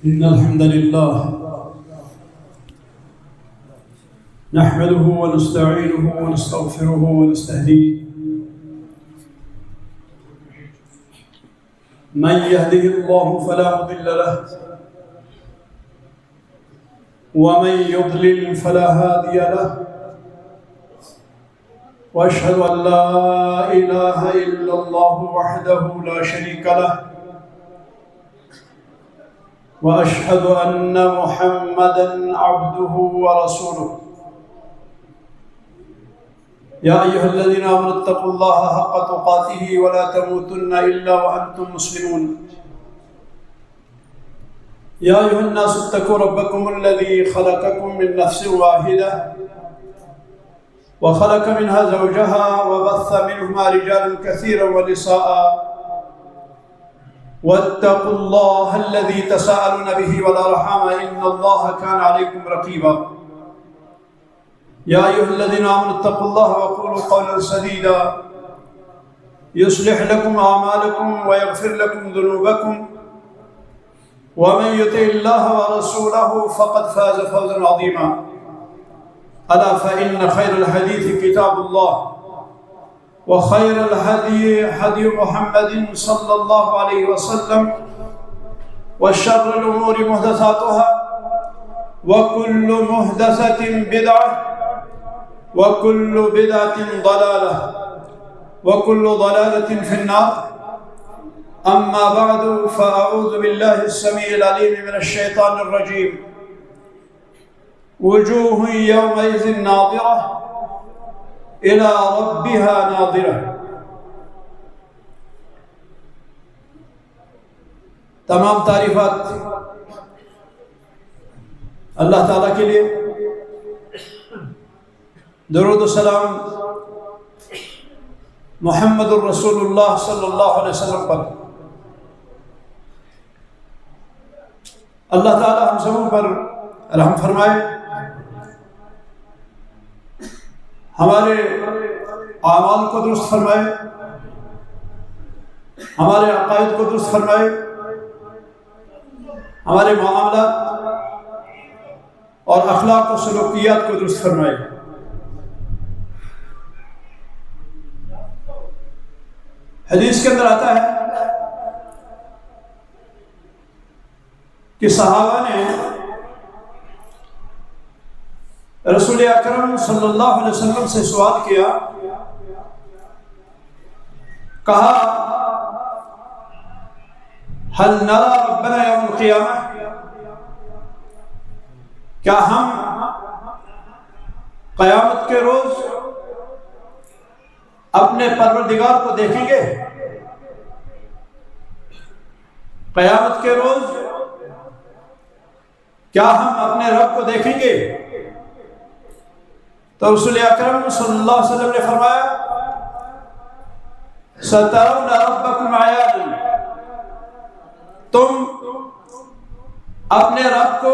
إن الحمد لله نحمده ونستعينه ونستغفره ونستهديه من يهده الله فلا مضل له ومن يضلل فلا هادي له وأشهد أن لا إله إلا الله وحده لا شريك له وأشهد أن محمدًا عبده ورسوله يا أيها الذين آمنوا اتقوا الله حق تقاته ولا تموتن إلا وأنتم مسلمون يا أيها الناس اتقوا ربكم الذي خلقكم من نفس واحدة وخلق منها زوجها وبث منهما رجالا كثيرا ونساء واتقوا الله الذي تساءلون به والأرحام إن الله كان عليكم رقيبا يا أيها الذين آمنوا اتقوا الله وقولوا قولا سديدا يصلح لكم أعمالكم ويغفر لكم ذنوبكم ومن يطع الله ورسوله فقد فاز فوزا عظيما ألا فإن خير الحديث كتاب الله وخير الهدي هدي محمد صلى الله عليه وسلم وشر الأمور محدثاتها وكل محدثة بدعة وكل بدعة ضلالة وكل ضلالة في النار أما بعد فأعوذ بالله السميع العليم من الشيطان الرجيم وجوه يومئذ ناظرة إلى ربها ناظرة تمام تعریفات اللہ تعالیٰ کے لیے، درود و سلام محمد الرسول اللہ صلی اللہ علیہ وسلم پر۔ اللہ تعالیٰ ہم سبوں پر رحم فرمائے، ہمارے اعمال کو درست فرمائے، ہمارے عقائد کو درست فرمائے، ہمارے معاملات اور اخلاق و سلوکیات کو درست فرمائے۔ حدیث کے اندر آتا ہے کہ صحابہ نے رسول اکرم صلی اللہ علیہ وسلم سے سوال کیا، کہا هل نرى ربنا يوم القیامہ، کیا ہم قیامت کے روز اپنے پروردگار کو دیکھیں گے؟ قیامت کے روز کیا ہم اپنے رب کو دیکھیں گے؟ تو رسول اکرم صلی اللہ علیہ وسلم نے فرمایا سترون ربکم عیانا، تم اپنے رب کو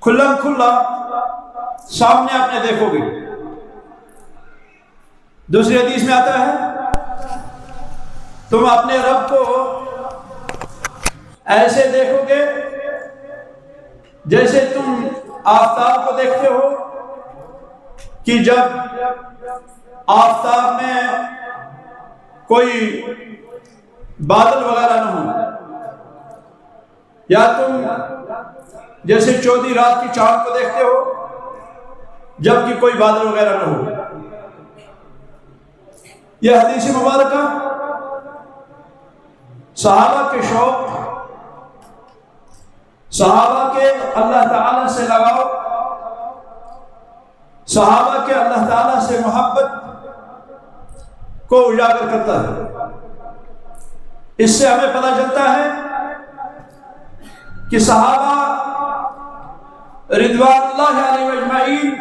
کھلم کھلا سامنے اپنے دیکھو گے۔ دوسری حدیث میں آتا ہے تم اپنے رب کو ایسے دیکھو گے جیسے تم آفتاب کو دیکھتے ہو کہ جب آفتاب میں کوئی بادل وغیرہ نہ ہو، یا تم جیسے چودھی رات کی چاند کو دیکھتے ہو جبکہ کوئی بادل وغیرہ نہ ہو۔ یہ حدیث مبارکہ صحابہ کے شوق، صحابہ کے اللہ تعالیٰ سے لگاؤ، صحابہ کے اللہ تعالیٰ سے محبت کو اجاگر کرتا ہے۔ اس سے ہمیں پتہ چلتا ہے کہ صحابہ رضوان اللہ علیہ اجمعین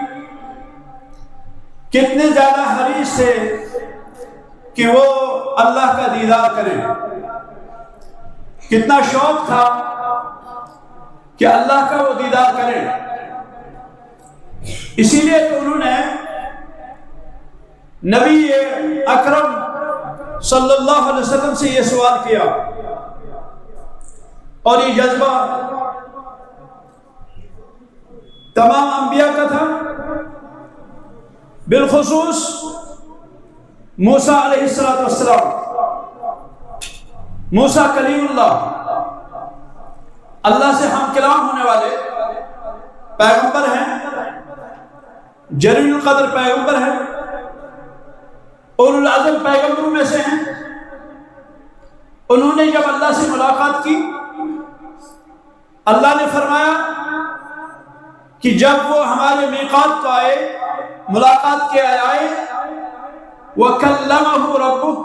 کتنے زیادہ حریص تھے کہ وہ اللہ کا دیدار کریں، کتنا شوق تھا کہ اللہ کا وہ دیدار کریں۔ اسی لیے تو انہوں نے نبی اکرم صلی اللہ علیہ وسلم سے یہ سوال کیا اور یہ جذبہ تمام انبیاء کا تھا، بالخصوص موسیٰ علیہ السلام. موسیٰ کلیم اللہ، اللہ سے ہم کلام ہونے والے پیغمبر ہیں، جلیل القدر پیغمبر ہیں، اولو العزم پیغمبروں میں سے ہیں. انہوں نے جب اللہ سے ملاقات کی، اللہ نے فرمایا کہ جب وہ ہمارے میقات کو آئے، ملاقات کے آئے، وَكَلَّمَهُ رَبُّهُ،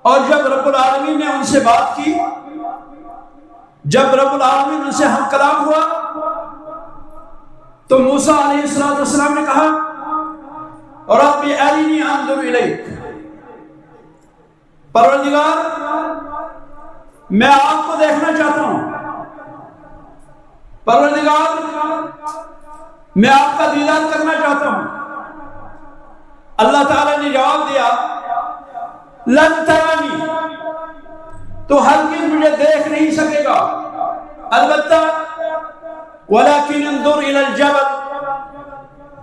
اور جب رب العالمین نے ان سے بات کی، جب رب العالمین ان سے ہم کلام ہوا، تو موسیٰ علیہ السلام نے کہا رَبِّ أَرِنِي أَنظُرْ إِلَيْكَ، پروردگار میں آپ کو دیکھنا چاہتا ہوں، پروردگار میں آپ کا دیدار کرنا چاہتا ہوں. اللہ تعالیٰ نے جواب دیا لن ترانی، تو ہرگز مجھے دیکھ نہیں سکے گا، البتہ ولكن انظر الى الجبل،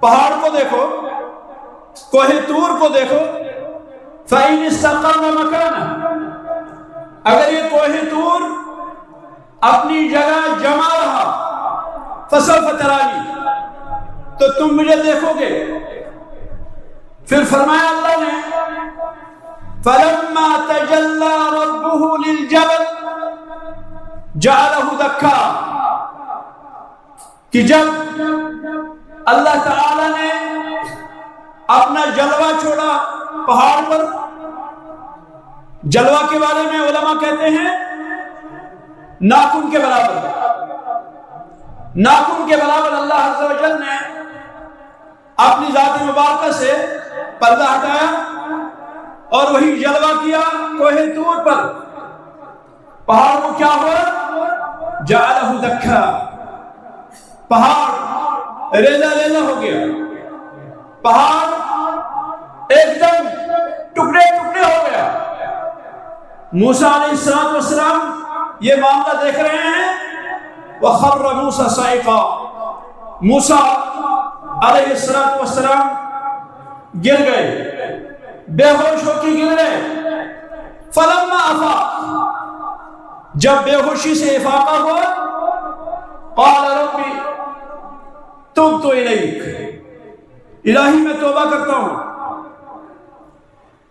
پہاڑ کو دیکھو، کوہ طور کو دیکھو، فإن استقر مكانه، اگر یہ کوہ طور اپنی جگہ جمع رہا، فسوف ترانی، تو تم مجھے دیکھو گے. پھر فرمایا اللہ نے فلما تجلى ربه للجبل جعله دكا، کہ جب اللہ تعالی نے اپنا جلوہ چھوڑا پہاڑ پر. جلوہ کے بارے میں علماء کہتے ہیں ناخن کے برابر، ناخن کے برابر اللہ عز و جل نے اپنی ذات مبارکہ سے پردہ ہٹایا اور وہی جلوہ کیا کوہ طور پر. پہاڑ کو کیا ہوا؟ جعلہ دکھا، پہاڑ ریزہ ریزہ ہو گیا، پہاڑ ایک دم ٹکڑے ٹکڑے ہو گیا. موسیٰ علیہ السلام یہ معاملہ دیکھ رہے ہیں. وَخَرَّ مُوسَى صَعِقًا، موسیٰ علیہ السلام گر گئے، بے ہوش ہو کے گر گئے. فَلَمَّا أَفَاقَ، جب بے ہوشی سے افاقہ ہوا، قَالَ رَبِّ تُبْتُ إِلَيْكَ، الہی میں توبہ کرتا ہوں،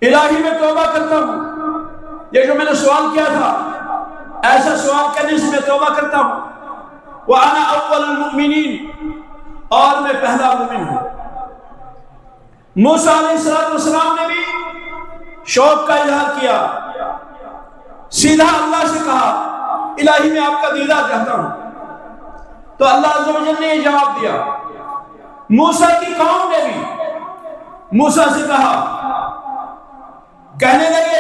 الہی میں توبہ کرتا ہوں. یہ جو میں نے سوال کیا تھا، ایسا سوال کرنے سے میں توبہ کرتا ہوں. وَأَنَا أَوَّلُ الْمُؤْمِنِينَ، اور میں پہلا مومن ہوں. موسیٰ علیہ السلام نے بھی شوق کا اظہار کیا، سیدھا اللہ سے کہا الہی میں آپ کا دیدار چاہتا ہوں. تو اللہ عز و جل نے یہ جواب دیا. موسیٰ کی قوم نے بھی موسیٰ سے کہا، کہنے لگے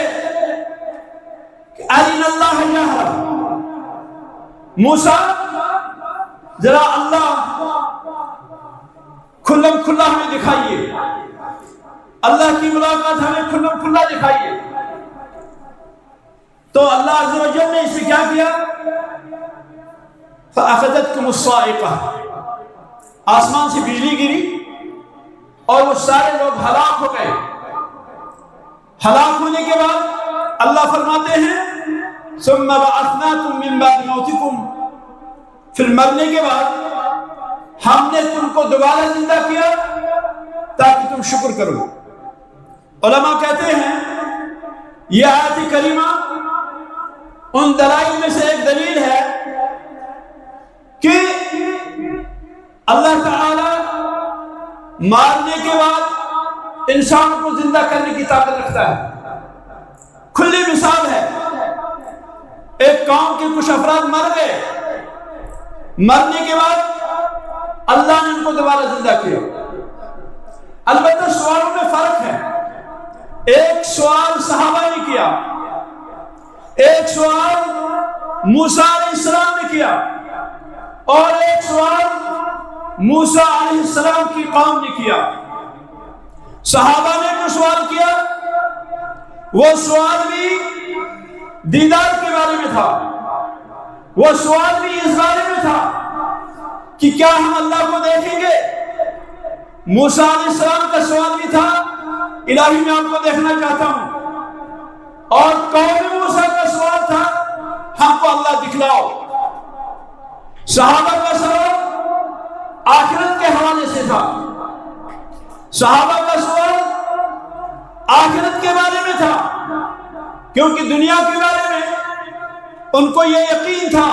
ارنا اللہ جہرا، موسیٰ ذرا اللہ کھلم کھلا ہمیں دکھائیے، اللہ کی ملاقات ہمیں کھلم کھلا دکھائیے. تو اللہ عز و جل نے اس سے کیا کیا؟ فَأَخَذَتْكُمُ الصَّاعِقَةُ، آسمان سے بجلی گری اور وہ سارے لوگ ہلاک ہو گئے. ہلاک ہونے کے بعد اللہ فرماتے ہیں ثُمَّ بَعَثْنَاكُم مِّن بَعْدِ مَوْتِكُمْ، پھر مرنے کے بعد ہم نے تم کو دوبارہ زندہ کیا تاکہ تم شکر کرو. علماء کہتے ہیں یہ آیت کریمہ ان دلائل میں سے ایک دلیل ہے کہ اللہ تعالی مارنے کے بعد انسان کو زندہ کرنے کی طاقت رکھتا ہے. کھلی مثال ہے، ایک قوم کے کچھ افراد مر گئے، مرنے کے بعد اللہ نے ان کو دوبارہ زندہ کیا. البتہ سوالوں میں فرق ہے. ایک سوال صحابہ نے کیا، ایک سوال موسیٰ علیہ السلام نے کیا، اور ایک سوال موسیٰ علیہ السلام کی قوم نے کیا. صحابہ نے جو سوال کیا وہ سوال بھی دیدار کے بارے میں تھا، وہ سوال بھی اس بارے میں تھا کہ کیا ہم اللہ کو دیکھیں گے؟ موسیٰ علیہ السلام کا سوال بھی تھا، الہی میں آپ کو دیکھنا چاہتا ہوں، اور قوم موسیٰ کا سوال تھا، ہم کو اللہ دکھلاؤ۔ صحابہ کا سوال آخرت کے حوالے سے تھا، صحابہ کا سوال آخرت کے بارے میں تھا، کیونکہ دنیا کے بارے میں ان کو یہ یقین تھا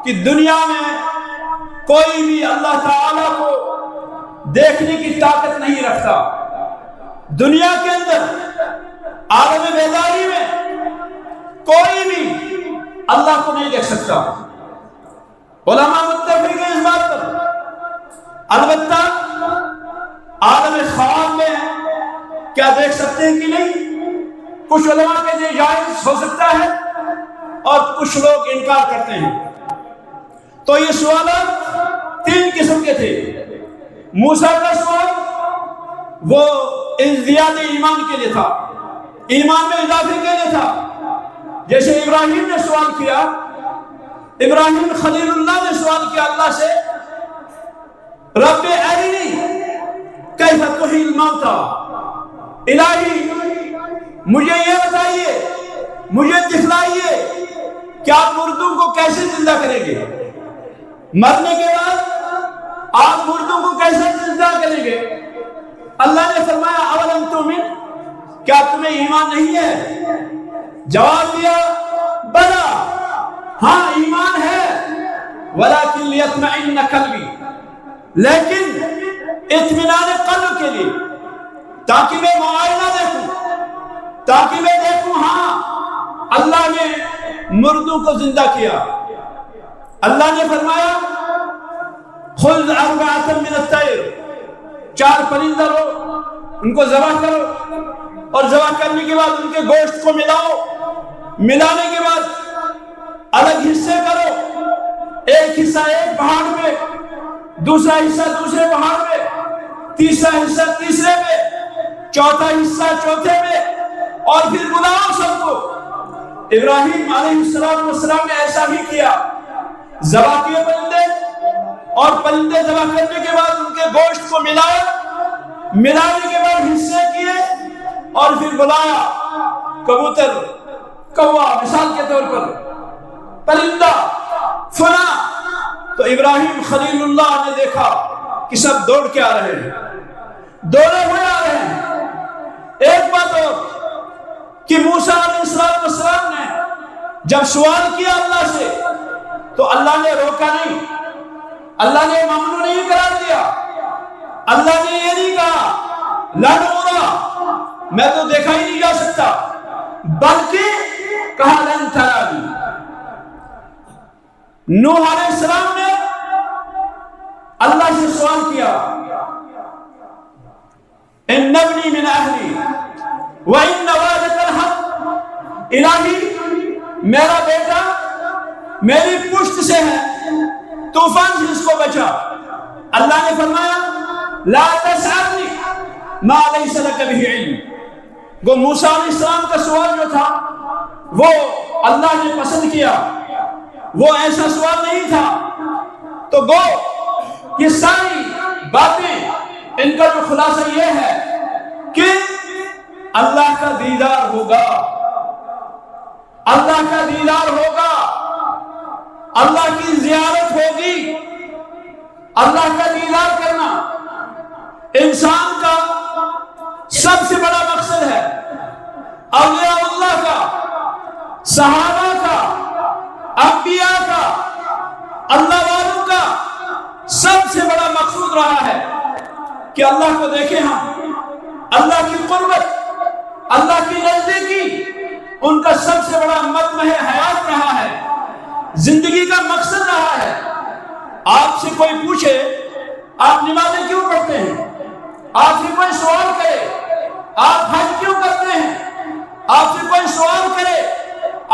کہ دنیا میں کوئی بھی اللہ تعالیٰ کو دیکھنے کی طاقت نہیں رکھتا۔ دنیا کے اندر عالم بیداری میں کوئی بھی اللہ کو نہیں دیکھ سکتا۔ علماء متفق ہیں اس بات پر، البتہ عالم خواب میں کیا دیکھ سکتے ہیں کہ نہیں؟ کچھ علماء کے لیے جائز ہو سکتا ہے اور کچھ لوگ انکار کرتے ہیں۔ تو یہ سوالات تین قسم کے تھے۔ موسیٰ کا سوال وہ ازدیاد ایمان کے لیے تھا، ایمان میں اضافے کے لیے تھا، جیسے ابراہیم نے سوال کیا، ابراہیم خلیل اللہ نے سوال کیا اللہ سے، رب ارنی کیف تحیی الموتى، الہی مجھے یہ بتائیے، مجھے دکھلائیے کہ آپ مردوں کو کیسے زندہ کریں گے، مرنے کے بعد آپ مردوں کو کیسے زندہ کریں گے؟ اللہ نے فرمایا اولم تؤمن، کیا تمہیں ایمان نہیں ہے؟ جواب دیا بلا، ہاں ایمان ہے، ولکن لیطمئن قلبی، لیکن اطمینان قلب کے لیے، تاکہ میں معائنہ دیکھوں، تاکہ میں دیکھوں ہاں اللہ نے مردوں کو زندہ کیا۔ اللہ نے فرمایا خذ اربعۃ من الطیر، 4 پرندہ لو، ان کو ذبح کرو، اور ذبح کرنے کے بعد ان کے گوشت کو ملاؤ، ملانے کے بعد الگ حصے کرو، ایک حصہ ایک پہاڑ پہ، دوسرا حصہ دوسرے پہاڑ پہ، تیسرا حصہ تیسرے پہ، چوتھا حصہ چوتھے پہ، اور پھر بلاؤ سب کو۔ ابراہیم علیہ السلام نے ایسا بھی کیا، ذبح کیے پرندے، اور پرندے ذبح کرنے کے بعد ان کے گوشت کو ملایا، ملانے کے بعد حصے کیے، اور پھر بلایا کبوتر، کوا مثال کے طور پر، پرندہ فنا، تو ابراہیم خلیل اللہ نے دیکھا کہ سب دوڑ کے آ رہے ہیں، دوڑے ہوئے آ رہے ہیں۔ ایک بات اور کہ موسیٰ علیہ السلام نے جب سوال کیا اللہ سے تو اللہ نے روکا نہیں، اللہ نے ممنوع نہیں قرار دیا، اللہ نے یہ نہیں کہا لن ارا، میں تو دیکھا ہی نہیں جا سکتا، بلکہ کہا لن ترانی۔ نوح علیہ السلام نے اللہ سے سوال کیا ان ابنی من اہلی وان وعدک الحق، الہی میرا بیٹا میری پشت سے ہے، طوفان سے اس کو بچا۔ اللہ نے فرمایا لا تسألنی ما لیس لک بہ علم۔ وہ موسیٰ علیہ السلام کا سوال جو تھا وہ اللہ نے پسند کیا، وہ ایسا سوال نہیں تھا۔ تو گو یہ ساری باتیں ان کا جو خلاصہ یہ ہے کہ اللہ کا دیدار ہوگا، اللہ کا دیدار ہوگا، اللہ کی زیارت ہوگی۔ اللہ کا دیدار کرنا انسان کا سب سے بڑا مقصد ہے، اولیاء اللہ کا، صحابہ کا، انبیاء کا، اللہ والوں کا سب سے بڑا مقصود رہا ہے کہ اللہ کو دیکھیں ہم، اللہ کی قربت، اللہ کی نزدیکی ان کا سب سے بڑا مطمع حیات رہا ہے، زندگی کا مقصد رہا ہے۔ آپ سے کوئی پوچھے آپ نمازیں کیوں پڑھتے ہیں، آپ سے کوئی سوال کرے آپ حج کیوں کرتے ہیں، آپ سے کوئی سوال کرے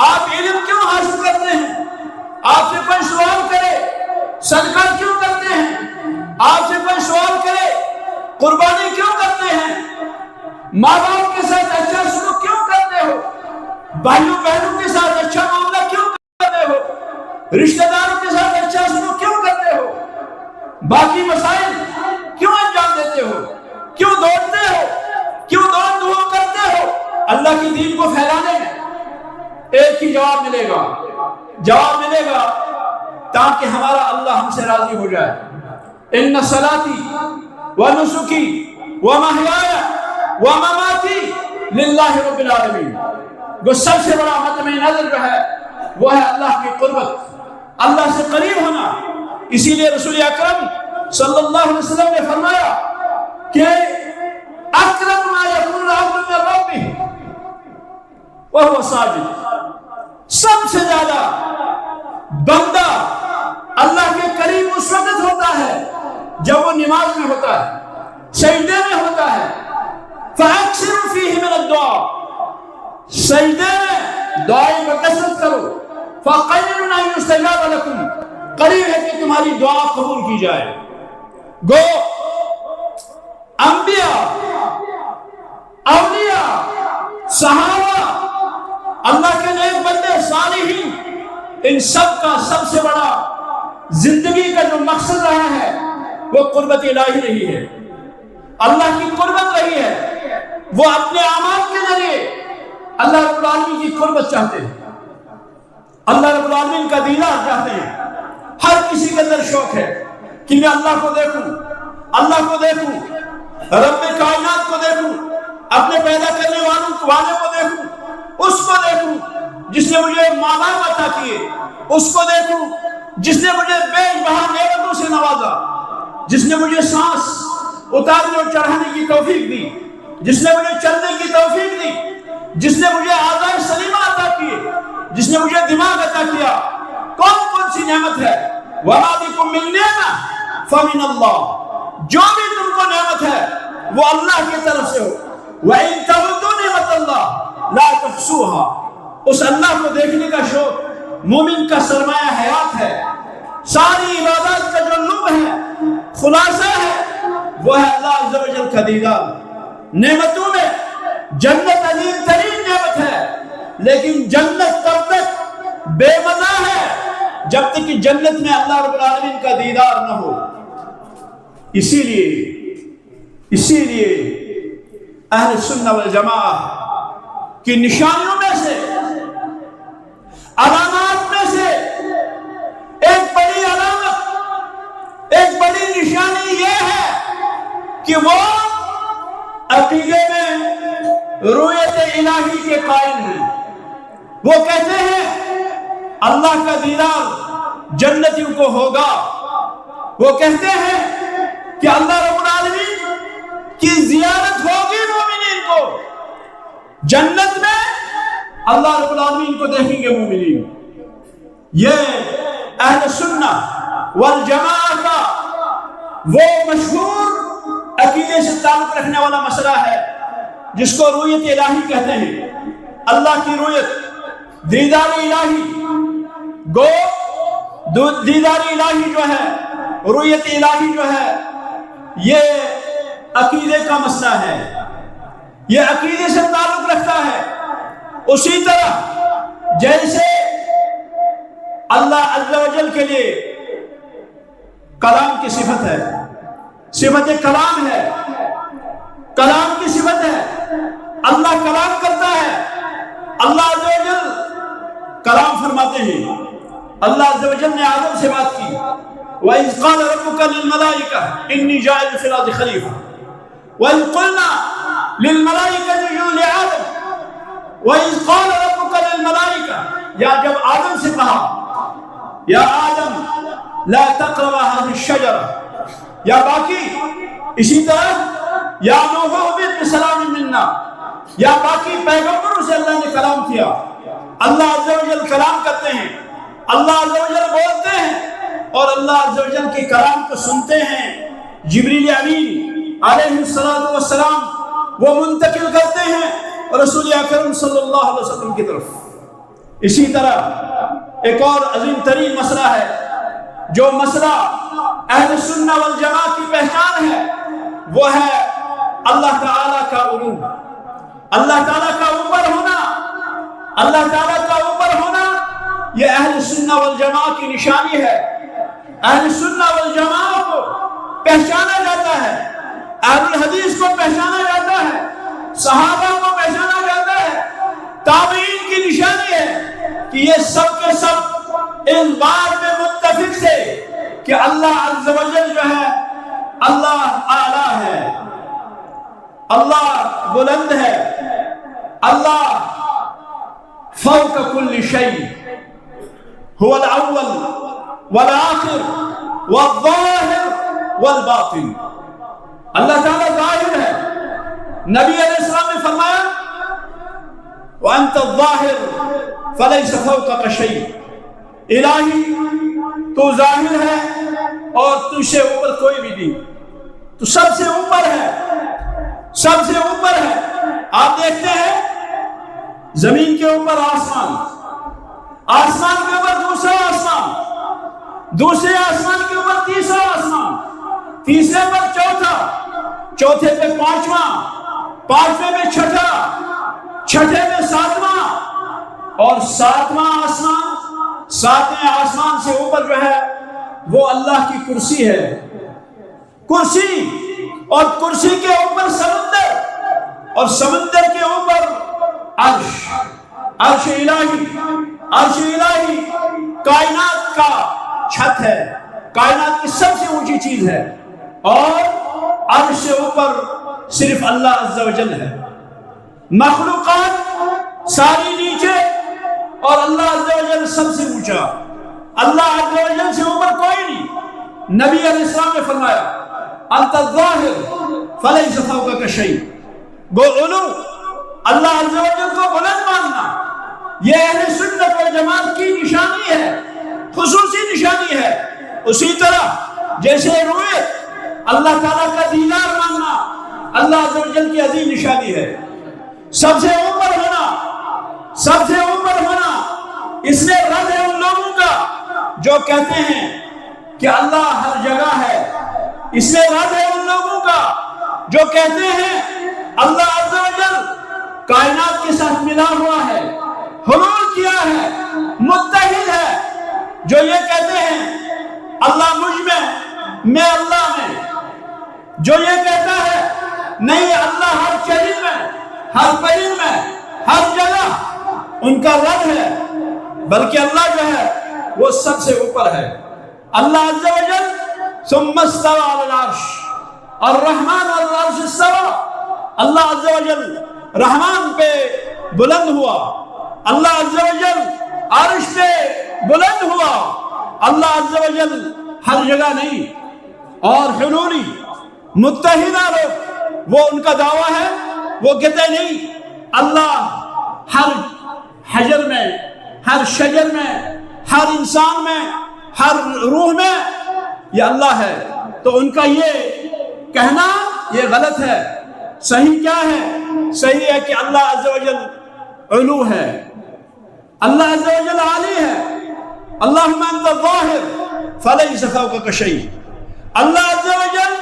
آپ علم کیوں حاصل کرتے ہیں، آپ سے کوئی سوال کرے صدقہ کیوں کرتے ہیں، آپ سے کوئی سوال کرے قربانی کیوں کرتے ہیں، ماں باپ کے ساتھ اچھا سلوک کیوں کرتے ہو، بھائیوں بہنوں کے ساتھ اچھا معاملہ کیوں کرتے ہو، رشتہ داروں کے ساتھ اچھا سلوک کیوں کرتے ہو؟ باقی مسائل کیوں انجام دیتے ہو؟ کیوں دوڑتے ہو؟ کیوں دوڑ دھوپ کرتے ہو؟ اللہ کی دین کو پھیلانے میں ایک ہی جواب ملے گا تاکہ ہمارا اللہ ہم سے راضی ہو جائے. ان صلاتی و نسکی و محیایا و مماتی للہ رب العالمین. جو سب سے بڑا مطمع نظر جو ہے وہ ہے اللہ کی قربت، اللہ سے قریب ہونا. اسی لیے رسول اکرم صلی اللہ علیہ وسلم نے فرمایا کہ اقرب ما یکون العبد من ربہ وہو ساجد. سب سے زیادہ بندہ اللہ کے قریب اس وقت ہوتا ہے جب وہ نماز میں ہوتا ہے، سجدے میں ہوتا ہے. فَأَكْثِرُوا فِيهِ مِنَ الدُّعَاءِ. سجدے میں دعائیں بکثرت کرو. فَقَلِيلٌ أَن يُسْتَجَابَ لَكُمْ. قریب ہے کہ تمہاری دعا قبول کی جائے. گو انبیاء، اولیاء، صحابہ، اللہ کے نیک بندے، صالحین، ان سب کا سب سے بڑا زندگی کا جو مقصد رہا ہے وہ قربت الہی رہی ہے، اللہ کی قربت رہی ہے. وہ اپنے اعمال کے ذریعے اللہ رب العالمین کی قربت چاہتے ہیں، اللہ رب العالمین کا دیدار چاہتے ہیں. ہر کسی کے اندر شوق ہے کہ میں اللہ کو دیکھوں، اللہ کو دیکھوں، رب کائنات کو دیکھوں، اپنے پیدا کرنے والے کو دیکھوں، اس کو دیکھوں جس نے مجھے ماں باپ عطا کیے، اس کو دیکھوں جس نے مجھے بے بہا نعمتوں سے نوازا، جس نے مجھے سانس اتارنے اور چڑھانے کی توفیق دی، جس نے مجھے چلنے کی توفیق دی، جس نے مجھے اعضاء سلیمہ عطا کیے، جس نے مجھے دماغ عطا کیا. کون سی نعمت ہے؟ وَمَا بِكُم مِّن نِّعْمَةٍ فَمِنَ اللَّهِ. جو بھی تم کو نعمت ہے وہ اللہ کی طرف سے ہو. وَإِن تَعُدُّوا نِعْمَةَ اللَّهِ لَا تُحْصُوهَا. اس اللہ کو دیکھنے کا شوق مومن کا سرمایہ حیات ہے. ساری عبادات کا جو لب ہے، خلاصہ ہے، وہ ہے اللہ عز و جل کا دیدار. نعمتوں میں جنت عظیم ترین نعمت ہے، لیکن جنت تب تک بے مزہ ہے جب تک کہ جنت میں اللہ رب العالمین کا دیدار نہ ہو. اسی لیے اہل سنہ والجماعہ کی نشانیوں میں سے، علامات میں سے ایک بڑی علامت، ایک بڑی نشانی یہ ہے کہ وہ عقیدے میں رؤیت الہی کے قائل ہیں. وہ کہتے ہیں اللہ کا دیدار جنتیوں کو ہوگا. وہ کہتے ہیں کہ اللہ رب العالمین کی زیارت ہوگی مومنین کو. جنت میں اللہ رب العالمین کو دیکھیں گے مومنین. یہ اہل سنہ والجماعہ کا وہ مشہور عقیدے سے تعلق رکھنے والا مسئلہ ہے جس کو رؤیت الہی کہتے ہیں. اللہ کی رؤیت، دیدار الہی. گو دیدار الہی جو ہے، رؤیت الہی جو ہے، یہ عقیدے کا مسئلہ ہے، یہ عقیدے سے تعلق رکھتا ہے. اسی طرح جیسے اللہ عز و جل کے لیے کلام کی صفت ہے، صفت کلام ہے، کلام کی صفت ہے. اللہ کلام کرتا ہے، اللہ عز و جل کلام فرماتے ہیں. اللہ عز و جل نے آدم سے بات کی، وَإِذْ قَالَ رَبُّكَ لِلْمَلَائِكَةِ إِنِّي جَاعِلٌ فِي الْأَرْضِ خَلِيفَةً وَإِذْ قُلْنَا لِلْمَلَائِكَةِ اسْجُدُوا لِآدَمَ وَإِذْ قَالَ رَبُّكَ لِلْمَلَائِكَةِ. یا جب آدم سے کہا یا آدم لا تقرب هذه الشجرة، یا باقی اسی طرح یا نوح اهبط بسلام منا، یا باقی پیغمبروں سے اللہ نے کلام کیا. اللہ عز و جل کلام کرتے ہیں، اللہ عز و جل بولتے ہیں، اور اللہ عز و جل کے کلام کو سنتے ہیں. جبریل امین علیہ السلام وہ منتقل کرتے ہیں رسول اکرم صلی اللہ علیہ وسلم کی طرف. اسی طرح ایک اور عظیم ترین مسئلہ ہے، جو مسئلہ اہل سنہ والجماعہ کی پہچان ہے، وہ ہے اللہ تعالیٰ کا علو، اللہ تعالیٰ کا اوپر ہونا. اللہ تعالیٰ کا اوپر ہونا یہ اہل سنہ والجماع کی نشانی ہے. اہل سنہ والجماع کو پہچانا جاتا ہے، اہل الحدیث کو پہچانا جاتا ہے، صحابہ کو پہچانا جاتا ہے، تابعین کی نشانی ہے کہ یہ سب کے سب اس بات میں متفق تھے کہ اللہ عز و جل جو ہے اللہ اعلیٰ ہے، اللہ بلند ہے، اللہ فوق کل شیء، هو الاول والآخر والظاہر والباطن. اللہ تعالیٰ ظاہر ہے. نبی علیہ السلام نے فرمایا وَأَنْتَ الظَّاهِرُ فَلَيْسَ فَوْقَكَ شَيْءٌ. الہی تو ظاہر ہے اور تجھ سے اوپر کوئی بھی نہیں، تو سب سے اوپر ہے، سب سے اوپر ہے. آپ دیکھتے ہیں زمین کے اوپر آسمان، آسمان کے اوپر دوسرا آسمان، دوسرے آسمان کے اوپر تیسرا آسمان، تیسرے پر چوتھا، چوتھے پہ پانچواں، پانچویں میں چھٹا، چھٹے میں ساتواں، اور ساتواں آسمان، ساتویں آسمان سے اوپر جو ہے وہ اللہ کی کرسی ہے. کرسی، اور کرسی کے اوپر سمندر، اور سمندر کے اوپر عرش، عرش الہی. عرش الہی کائنات کا چھت ہے، کائنات کی سب سے اونچی چیز ہے، اور عرش سے اوپر صرف اللہ عز و جل ہے. مخلوقات ساری نیچے اور اللہ عز و جل سب سے اونچا. اللہ عز و جل سے اوپر کوئی نہیں. نبی علیہ السلام نے فرمایا انت الظاہر فلیس فوقک شیء. گو علو، اللہ عز و جل کو بلند ماننا، یہ اہل سنت والجماعت کی نشانی ہے، خصوصی نشانی ہے. اسی طرح جیسے روئے اللہ تعالیٰ کا دیدار ماننا اللہ عز و جل کی عظیم نشانی ہے. سب سے اوپر ہونا، سب سے اوپر ہونا، اس میں رد ہے ان لوگوں کا جو کہتے ہیں کہ اللہ ہر جگہ ہے. اس میں رد ہے ان لوگوں کا جو کہتے ہیں اللہ عز و جل کائنات کے ساتھ ملا ہوا ہے، حلول کیا ہے، متحد ہے. جو یہ کہتے ہیں اللہ مجھ میں اللہ میں، جو یہ کہتا ہے نہیں اللہ ہر چیز میں، ہر پرند میں، ہر جگہ، ان کا رد ہے. بلکہ اللہ جو ہے وہ سب سے اوپر ہے. اللہ عز و جل ثم استوى على العرش الرحمن على العرش استوى. اللہ عز و جل رحمان پہ بلند ہوا، اللہ عز و جل عرش پہ بلند ہوا. اللہ عز و جل ہر جگہ نہیں. اور حلولی متحدہ لوگ وہ ان کا دعویٰ ہے، وہ کہتے نہیں اللہ ہر حجر میں، ہر شجر میں، ہر انسان میں، ہر روح میں یہ اللہ ہے. تو ان کا یہ کہنا یہ غلط ہے. صحیح کیا ہے؟ صحیح ہے کہ اللہ عز و جل علو ہے، اللہ عز و جل عالی ہے. اللہم انت الظاہر فلیس فوقک شیء. اللہ عز و جل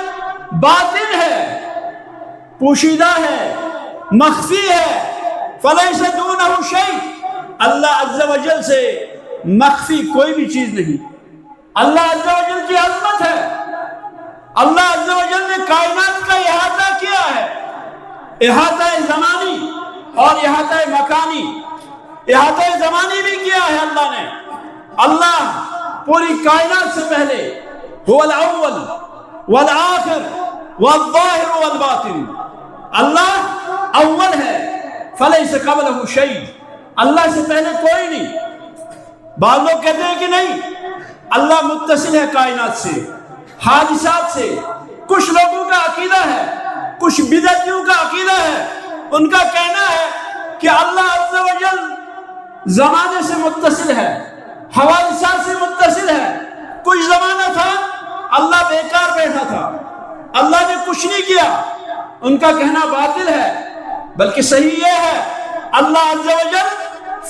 باطن ہے، پوشیدہ ہے، مخفی ہے. فلیس دونہ شیء. اللہ عز و جل سے مخفی کوئی بھی چیز نہیں. اللہ عز و جل کی عظمت ہے. اللہ عز و جل نے کائنات کا احاطہ کیا ہے، احاطہ زمانی اور احاطہ مکانی. احاطہ زمانی بھی کیا ہے اللہ نے. اللہ پوری کائنات سے پہلے هو الاول والآخر والظاہر والباطن. اللہ اول ہے، فلیس قبلہ شیء. اللہ سے پہلے کوئی نہیں. بعض لوگ کہتے ہیں کہ نہیں اللہ متصل ہے کائنات سے، حادثات سے. کچھ لوگوں کا عقیدہ ہے، کچھ بدعتیوں کا عقیدہ ہے، ان کا کہنا ہے کہ اللہ عز و جل زمانے سے متصل ہے، حوادثات سے متصل ہے. کچھ زمانہ تھا اللہ بیکار بیٹھا تھا، اللہ نے کچھ نہیں کیا. ان کا کہنا باطل ہے. بلکہ صحیح یہ ہے اللہ عز و جل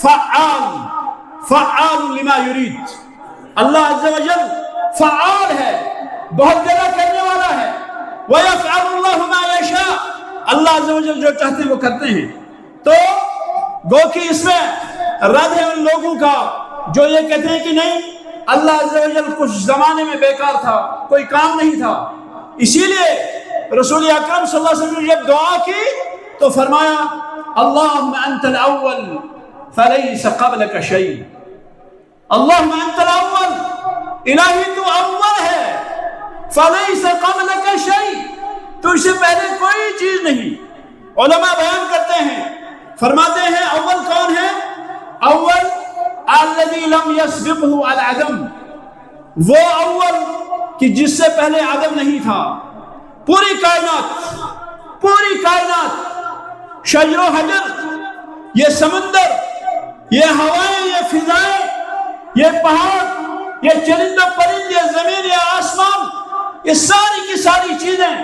فعال لما یرید. اللہ عز و جل فعال ہے، بہت جگہ کرنے والا ہے. وَيَفْعَلُ اللَّهُ مَا يَشَاءُ. اللہ عز و جل جو چاہتے ہیں وہ کرتے ہیں. تو گو کہ اس میں رد ہے ان لوگوں کا جو یہ کہتے ہیں کہ نہیں اللہ عز و جل کچھ زمانے میں بیکار تھا، کوئی کام نہیں تھا، اسی لیے رسول اکرم صلی اللہ علیہ وسلم نے جب دعا کی تو فرمایا اللہم انت الاول فلیس قبلک شیء، اللہم انت الاول، الہی تو اول ہے، فلیس قبلک شیء، تجھ سے پہلے کوئی چیز نہیں۔ علماء بیان کرتے ہیں، فرماتے ہیں اول کون ہے؟ اول الذی لم یسبقہ العدم، وہ اول کہ جس سے پہلے عدم نہیں تھا۔ پوری کائنات، شجر و حجر، یہ سمندر، یہ ہوائیں، یہ فضائیں، یہ پہاڑ، یہ چرند و پرند، یہ زمین، یہ آسمان، یہ ساری کی ساری چیزیں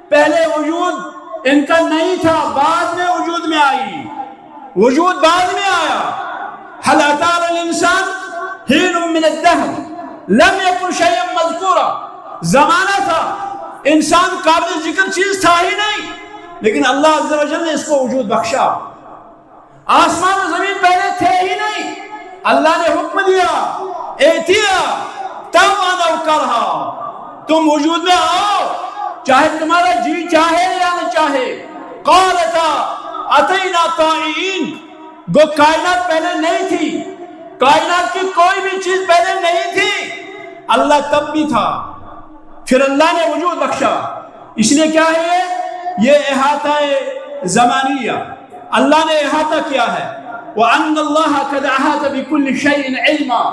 پہلے وجود ان کا نہیں تھا، بعد میں وجود میں آئی، وجود بعد میں آیا۔ هل أتى على الإنسان حين من الدهر لم يكن شيئا مذكورا، زمانہ تھا، انسان قابل ذکر چیز تھا ہی نہیں، لیکن اللہ عز و جل نے اس کو وجود بخشا۔ آسمان و زمین پہلے تھے ہی نہیں، اللہ نے حکم دیا ایتیا طوعا او کرہا، تم وجود میں آؤ چاہے تمہارا جی چاہے یا نہ چاہے۔ قالتا اتینا طائعین، گو کائنات پہلے نہیں تھی، کائنات کی کوئی بھی چیز پہلے نہیں تھی، اللہ تب بھی تھا، پھر اللہ نے وجود بخشا۔ اس لیے کیا ہے یہ احاطہ زمانیہ، اللہ نے احاطہ کیا ہے۔ وَأَنَّ اللَّهَ قَدْ أَحَاطَ بِكُلِّ شَيْءٍ عِلْمًا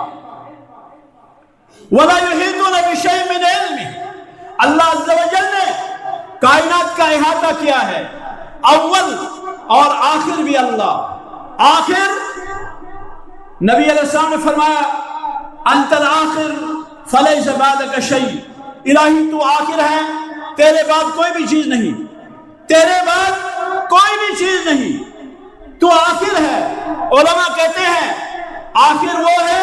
وَلَا يُحِيطُونَ بِشَيْءٍ مِّنْ عِلْمِهِ، اللہ عز و جل نے کائنات کا احاطہ کیا ہے، اول اور آخر بھی اللہ۔ آخر نبی علیہ السلام نے فرمایا انت الآخر فلیس بعدک شیء، الہی تو آخر ہے، تیرے بعد کوئی بھی چیز نہیں، تیرے بعد کوئی بھی چیز نہیں، تو آخر ہے۔ علماء کہتے ہیں آخر وہ ہے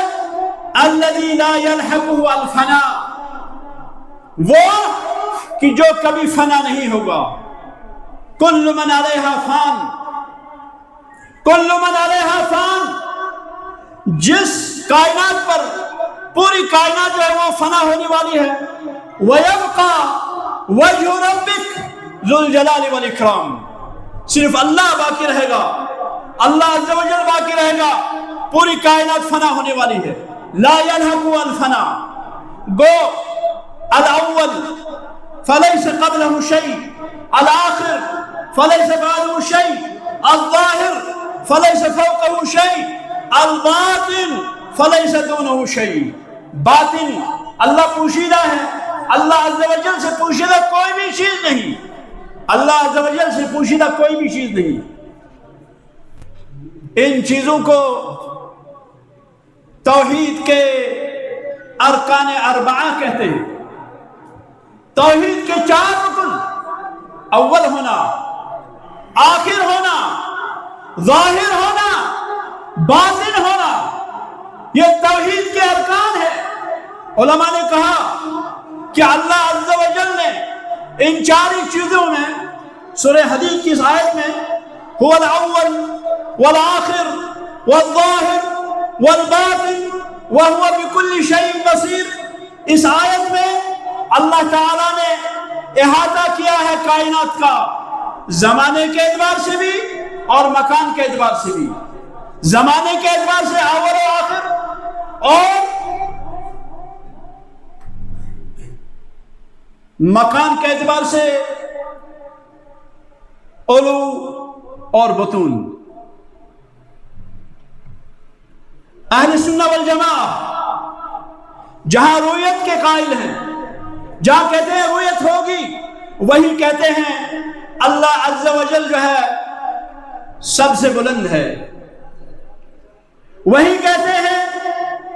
الذی لا یلحقہ الفناء، وہ کہ جو کبھی فنا نہیں ہوگا۔ کل من علیہا فان، کل من علیہا فان، جس کائنات پر، پوری کائنات جو ہے وہ فنا ہونے والی ہے۔ وَيَبْقَى وَجْهُ رَبِّكَ ذُو الْجَلَالِ وَالْإِكْرَامِ، صرف اللہ باقی رہے گا، اللہ عز و جل باقی رہے گا، پوری کائنات فنا ہونے والی ہے۔ لا يلحق الفنا، گو الاول فلیس قبلہ شیء، الآخر فلیس بعدہ شیء، الظاہر فلیس فوقہ شیء، الباطن فلیس دونہ شیء۔ باطن اللہ پوشیدہ ہے، اللہ عز و جل سے پوشیدہ کوئی بھی چیز نہیں، اللہ عز و جل سے پوشیدہ کوئی بھی چیز نہیں۔ ان چیزوں کو توحید کے ارکان اربعہ کہتے ہیں۔ توحید کے 4 رکن، اول ہونا، آخر ہونا، ظاہر ہونا، باطن ہونا، یہ توحید کے ارکان ہے۔ علماء نے کہا کہ اللہ عز و جل نے ان 4 چیزوں میں، سورہ حدید کی اس آیت میں هو الاول والآخر والظاہر والباطن وهو بكل شيء بصیر، اس آیت میں اللہ تعالیٰ نے احاطہ کیا ہے کائنات کا، زمانے کے اعتبار سے بھی اور مکان کے اعتبار سے بھی۔ زمانے کے اعتبار سے اول و آخر، اور مکان کے اعتبار سے علو اور بطون۔ اہل سنہ والجماعہ جہاں رویت کے قائل ہیں، جہاں کہتے ہیں رویت ہوگی، وہی کہتے ہیں اللہ عز و جل جو ہے سب سے بلند ہے، وہی کہتے ہیں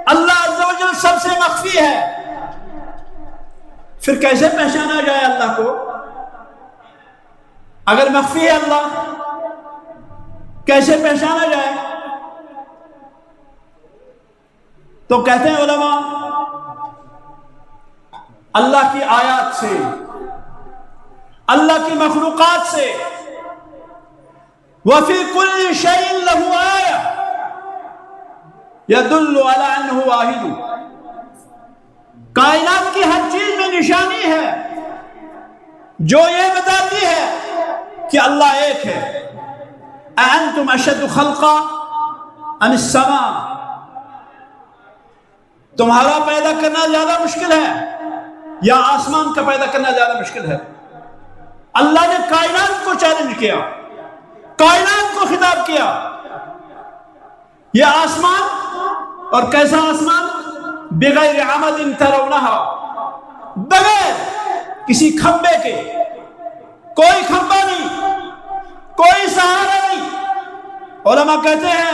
اللہ عز و جل سب سے مخفی ہے۔ پھر کیسے پہچانا جائے اللہ کو؟ اگر مخفی ہے اللہ، کیسے پہچانا جائے؟ تو کہتے ہیں علماء اللہ کی آیات سے، اللہ کی مخلوقات سے۔ وَفِي كُلِّ شَيْءٍ لَهُ آیَةٌ، يدل على انه واحد. کائنات کی ہر چیز میں نشانی ہے جو یہ بتاتی ہے کہ اللہ ایک ہے. اانتم اشد خلقا ام السماء، تمہارا پیدا کرنا زیادہ مشکل ہے یا آسمان کا پیدا کرنا زیادہ مشکل ہے؟ اللہ نے کائنات کو چیلنج کیا، کائنات کو خطاب کیا. یہ آسمان، اور کیسا آسمان؟ بغیر عمد ترونہا، بغیر کسی کھمبے کے، کوئی کھمبا نہیں، کوئی سہارا نہیں. علماء کہتے ہیں،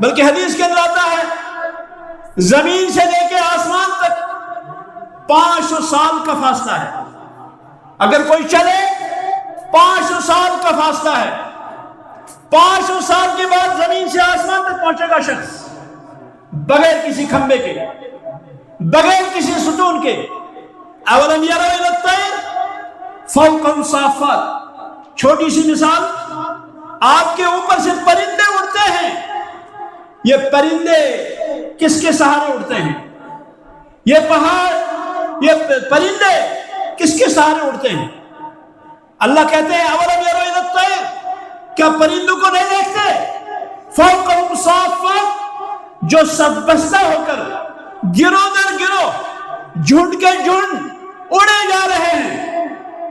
بلکہ حدیث کے اندر آتا ہے، زمین سے لے کے آسمان تک 500 سال کا فاصلہ ہے. اگر کوئی چلے 500 سال کا فاصلہ ہے. 500 سال کے بعد زمین سے آسمان تک پہنچے گا شخص، بغیر کسی کھمبے کے، بغیر کسی ستون کے. اولم یروا الی الطیر فوقہم صافات، چھوٹی سی مثال، آپ کے اوپر سے پرندے اڑتے ہیں. یہ پرندے کس کے سہارے اڑتے ہیں؟ یہ پہاڑ، یہ پرندے کس کے سہارے اڑتے ہیں؟ اللہ کہتے ہیں اولم یروا الی الطیر، کیا پرندوں کو نہیں دیکھتے؟ فوقہم صافات، جو سب بستہ ہو کر گروہ در گروہ، جھنڈ کے جھنڈ اڑے جا رہے ہیں،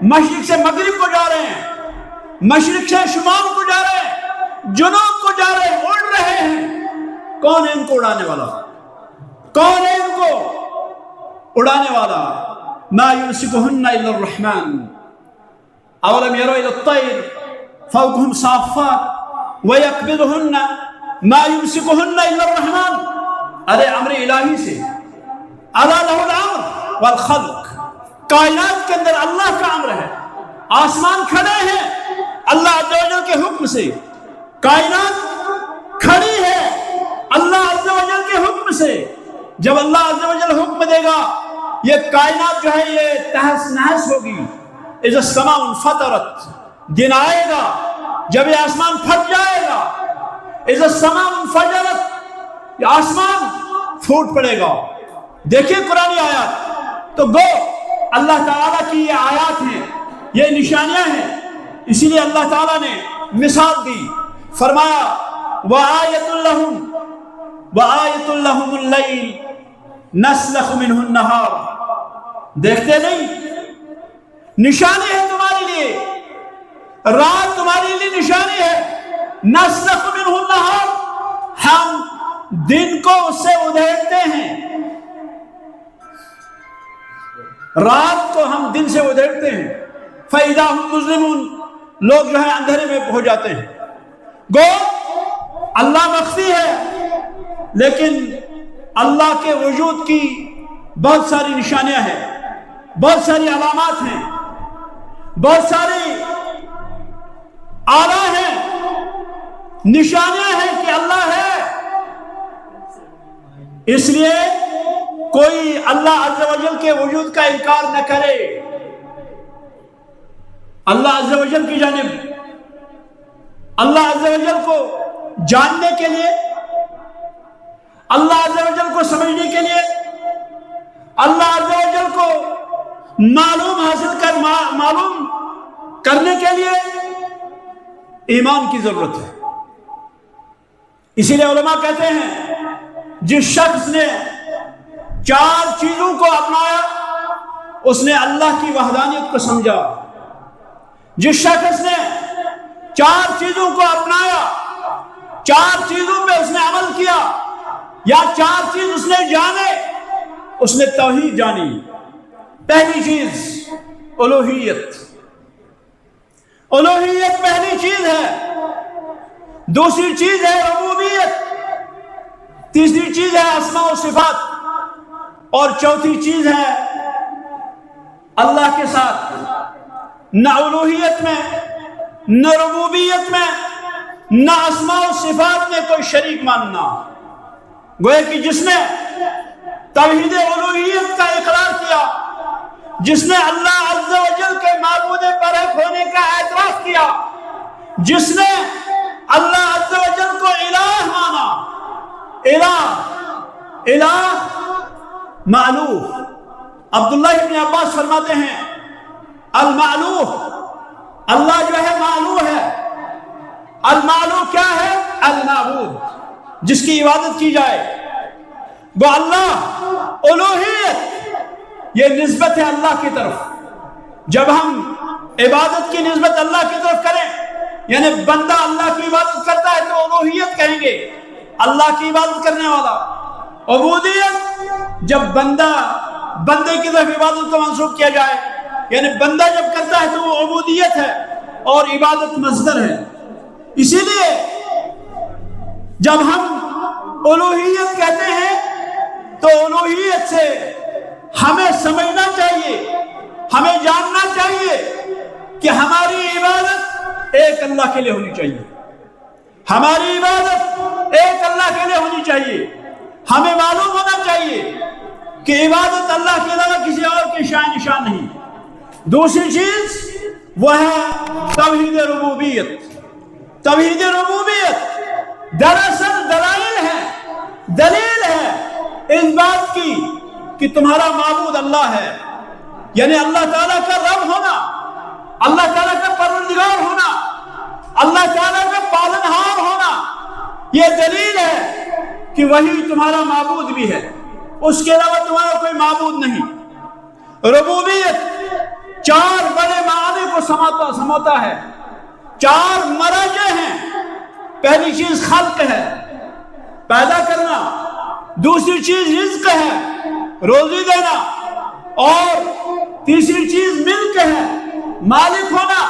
مشرق سے مغرب کو جا رہے ہیں، مشرق سے شمال کو جا رہے ہیں، جنوب کو جا رہے ہیں، اڑ رہے ہیں. کون ہے ان کو اڑانے والا؟ کون ہے ان کو اڑانے والا؟ ما یمسکہن الا الرحمن. اولم یروا الی الطیر فوقہم صافات ویقبضہن ما یمسکہن الا الرحمن. ارے امر الہی سے، الا لہ الامر والخلق، کائنات کے اندر اللہ کا امر ہے. آسمان کھڑے ہیں اللہ عز و جل کے حکم سے، کائنات کھڑی ہے اللہ عز و جل کے حکم سے. جب اللہ عز و جل حکم دے گا، یہ کائنات جو ہے یہ تہس نہس ہوگی. اذا السماء انفطرت، دن آئے گا جب یہ آسمان پھٹ جائے گا. اذا السماء انفجرت، یہ آسمان پھوٹ پڑے گا. دیکھیں قرآن آیات تو گو اللہ تعالیٰ کی یہ آیات ہیں، یہ نشانیاں ہیں. اسی لیے اللہ تعالیٰ نے مثال دی، فرمایا وَآیَةٌ لَهُمْ وَآیَةٌ لَهُمُ اللَّيْلِ نَسْلَخُ مِنْهُ النَّهَارِ. دیکھتے نہیں؟ نشانی ہے تمہارے لیے، رات تمہارے لیے نشانی ہے. نَسْلَخُ مِنْهُ النَّهَارِ، ہم دن کو اس سے ادھیڑتے ہیں، رات کو ہم دن سے ادھیڑتے ہیں. فَإِذَا هُمْ مُظْلِمُونَ، لوگ جو ہے اندھیرے میں ہو جاتے ہیں. گو اللہ مخفی ہے، لیکن اللہ کے وجود کی بہت ساری نشانیاں ہیں، بہت ساری علامات ہیں، بہت ساری آلہ ہیں، نشانیاں ہیں کہ اللہ ہے. اس لیے کوئی اللہ عز و جل کے وجود کا انکار نہ کرے. اللہ عز و جل کی جانب، اللہ عز و جل کو جاننے کے لیے، اللہ عز و جل کو سمجھنے کے لیے، اللہ عز و جل کو معلوم کرنے کے لیے ایمان کی ضرورت ہے. اسی لیے علماء کہتے ہیں جس شخص نے 4 چیزوں کو اپنایا اس نے اللہ کی وحدانیت کو سمجھا. جس شخص نے 4 چیزوں کو اپنایا، 4 چیزوں پہ اس نے عمل کیا، یا 4 چیز اس نے جانے، اس نے توحید جانی. پہلی چیز الوہیت، الوہیت پہلی چیز ہے. دوسری چیز ہے ربوبیت، تیسری چیز ہے اسماء و صفات، اور چوتھی چیز ہے اللہ کے ساتھ نہ الوہیت میں، نہ ربوبیت میں، نہ اسماء و صفات میں کوئی شریک ماننا. گویا کہ جس نے توحید الوہیت کا اقرار کیا، جس نے اللہ عز و جل کے معبود برحق ہونے کا اعتراف کیا، جس نے اللہ عز و جل کو الہ مانا، الہ معلوہ۔ عبداللہ ابن عباس فرماتے ہیں المعلوہ، اللہ جو ہے معلوہ ہے۔ المعلوہ کیا ہے؟ المعبود، جس کی عبادت کی جائے وہ اللہ۔ الوہیت یہ نسبت ہے اللہ کی طرف۔ جب ہم عبادت کی نسبت اللہ کی طرف کریں، یعنی بندہ اللہ کی عبادت کرتا ہے تو الوہیت کہیں گے، اللہ کی عبادت کرنے والا۔ عبودیت جب بندے کی طرف عبادت کو منسوب کیا جائے، یعنی بندہ جب کرتا ہے تو وہ عبودیت ہے اور عبادت مصدر ہے۔ اسی لیے جب ہم الوہیت کہتے ہیں تو الوہیت سے ہمیں سمجھنا چاہیے، ہمیں جاننا چاہیے کہ ہماری عبادت ایک اللہ کے لیے ہونی چاہیے۔ ہماری عبادت ایک اللہ کے لیے ہونی چاہیے۔ ہمیں معلوم ہونا چاہیے کہ عبادت اللہ کے علاوہ کسی اور کی شان نشان نہیں۔ دوسری چیز وہ ہے توحید ربوبیت۔ توحید ربوبیت دراصل دلیل ہے اس بات کی کہ تمہارا معبود اللہ ہے، یعنی اللہ تعالیٰ کا رب ہونا، اللہ تعالیٰ کا پروردگار ہونا، اللہ تعالیٰ کا پالنہار ہونا، یہ دلیل ہے کہ وہی تمہارا معبود بھی ہے، اس کے علاوہ تمہارا کوئی معبود نہیں۔ ربوبیت چار بڑے معنی کو سماتا ہے، چار مرجع ہیں۔ پہلی چیز خلق ہے، پیدا کرنا، دوسری چیز رزق ہے، روزی دینا، اور تیسری چیز ملک ہے، مالک ہونا،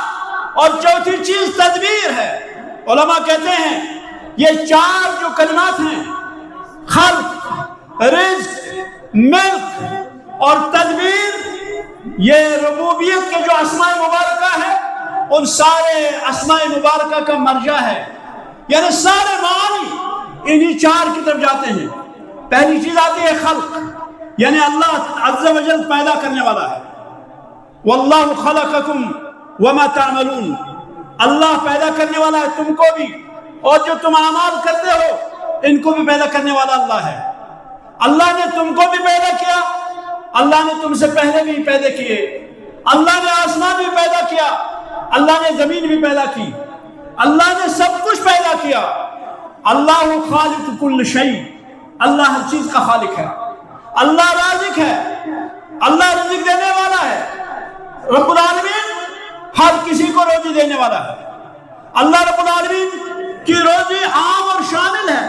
اور چوتھی چیز تدبیر ہے۔ علماء کہتے ہیں یہ چار جو کلمات ہیں، خلق، رزق، ملک اور تدبیر، یہ ربوبیت کے جو اسماء مبارکہ ہیں ان سارے اسماء مبارکہ کا مرجع ہے، یعنی سارے معنی انہی چار کی طرف جاتے ہیں۔ پہلی چیز آتی ہے خلق، یعنی اللہ عز و جل پیدا کرنے والا ہے۔ واللہ خلقکم وما تعملون، اللہ پیدا کرنے والا ہے تم کو بھی، اور جو تم اعمال کرتے ہو ان کو بھی پیدا کرنے والا اللہ ہے۔ اللہ نے تم کو بھی پیدا کیا، اللہ نے تم سے پہلے بھی پیدا کیے، اللہ نے آسمان بھی پیدا کیا، اللہ نے زمین بھی پیدا کی، اللہ نے سب کچھ پیدا کیا۔ اللہ خالق کل شیء، اللہ ہر چیز کا خالق ہے، اللہ رازق ہے، اللہ رزق دینے والا ہے۔ رب العالمین ہر کسی کو روزی دینے والا ہے۔ اللہ رب العالمین کی روزی عام اور شامل ہے،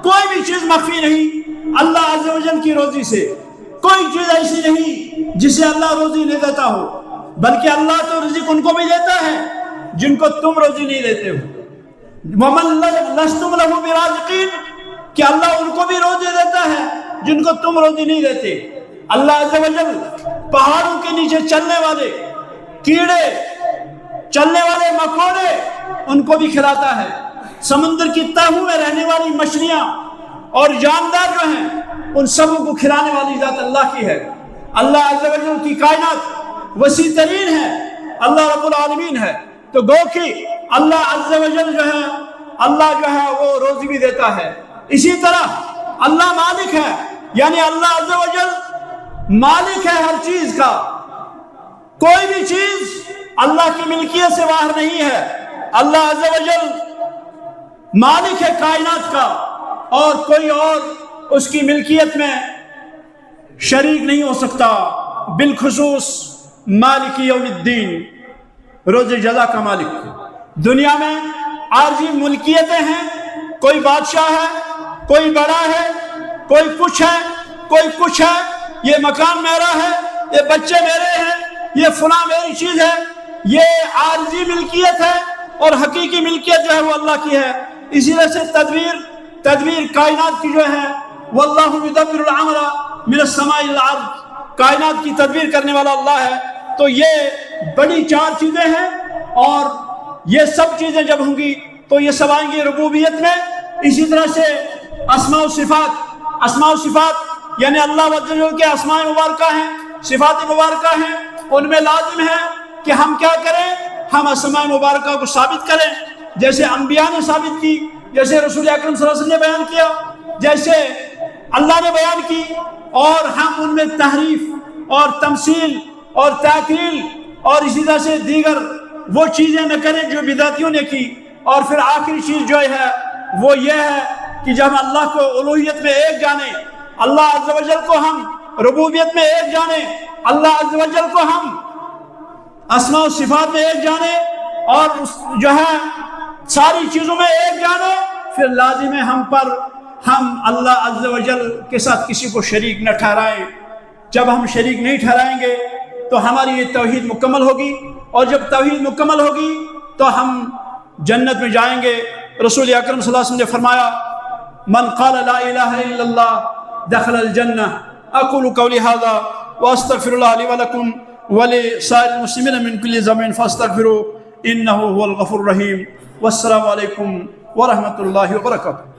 کوئی بھی چیز مخفی نہیں۔ اللہ عز و جل کی روزی سے کوئی چیز ایسی نہیں جسے اللہ روزی نہیں دیتا ہو، بلکہ اللہ تو رزق ان کو بھی دیتا ہے جن کو تم روزی نہیں دیتے ہو۔ وَمَن لَسْتُمْ لَهُ بِرَازِقِينَ، کہ اللہ ان کو بھی روزی دیتا ہے جن کو تم روزی نہیں دیتے۔ اللہ عز و جل پہاڑوں کے نیچے چلنے والے کیڑے، چلنے والے مکوڑے ان کو بھی کھلاتا ہے۔ سمندر کی تہوں میں رہنے والی مچھلیاں اور جاندار جو ہیں ان سبوں کو کھلانے والی ذات اللہ کی ہے۔ اللہ عز و جل کی کائنات وسیع ترین ہے، اللہ رب العالمین ہے۔ تو گو کہ اللہ عز و جل جو ہے، اللہ جو ہے وہ روزی بھی دیتا ہے۔ اسی طرح اللہ مالک ہے، یعنی اللہ عز و جل مالک ہے ہر چیز کا، کوئی بھی چیز اللہ کی ملکیت سے باہر نہیں ہے۔ اللہ عز و جل مالک ہے کائنات کا، اور کوئی اور اس کی ملکیت میں شریک نہیں ہو سکتا، بالخصوص مالک یوم الدین، روز جزا کا مالک۔ دنیا میں عارضی ملکیتیں ہیں، کوئی بادشاہ ہے، کوئی بڑا ہے، کوئی کچھ ہے، کوئی کچھ ہے، یہ مکان میرا ہے، یہ بچے میرے ہیں، یہ فلاں میری چیز ہے، یہ عارضی ملکیت ہے، اور حقیقی ملکیت جو ہے وہ اللہ کی ہے۔ اسی طرح سے تدبیر کائنات کی جو ہے، واللہ یدبر الامر من السماء الى الارض، کائنات کی تدبیر کرنے والا اللہ ہے۔ تو یہ بڑی چار چیزیں ہیں، اور یہ سب چیزیں جب ہوں گی تو یہ سب آئیں گی ربوبیت میں۔ اسی طرح سے اسماء و صفات یعنی اللہ وجل کے اسماء مبارکہ ہیں، صفات مبارکہ ہیں، ان میں لازم ہے کہ ہم کیا کریں، ہم اسماء مبارکہ کو ثابت کریں، جیسے انبیاء نے ثابت کی، جیسے رسول اکرم صلی اللہ علیہ وسلم نے بیان کیا۔ جیسے اللہ نے بیان کی اور ہم ان میں تحریف اور تمثیل اور تعطیل اور اسی طرح سے دیگر وہ چیزیں نہ کریں جو بدعتیوں نے کی. اور پھر آخری چیز جو ہے وہ یہ ہے کہ جب اللہ کو الوہیت میں ایک جانیں, اللہ عز و جل کو ہم ربوبیت میں ایک جانیں, اللہ عز و جل کو ہم اسماء و صفات میں ایک جانیں اور جو ہے ساری چیزوں میں ایک جانیں, پھر لازم ہے ہم پر ہم اللہ عز و جل کے ساتھ کسی کو شریک نہ ٹھہرائیں. جب ہم شریک نہیں ٹھہرائیں گے تو ہماری یہ توحید مکمل ہوگی, اور جب توحید مکمل ہوگی تو ہم جنت میں جائیں گے. رسول اکرم صلی اللہ علیہ وسلم نے فرمایا من قال لا الہ الا اللہ دخل الجنہ. اقول قولی ھذا واستغفر اللہ لی ولکم ولسائر المسلمین من کل ذنب فاستغفروه انہ هو الغفور الرحیم. والسلام علیکم ورحمۃ اللہ وبرکاتہ.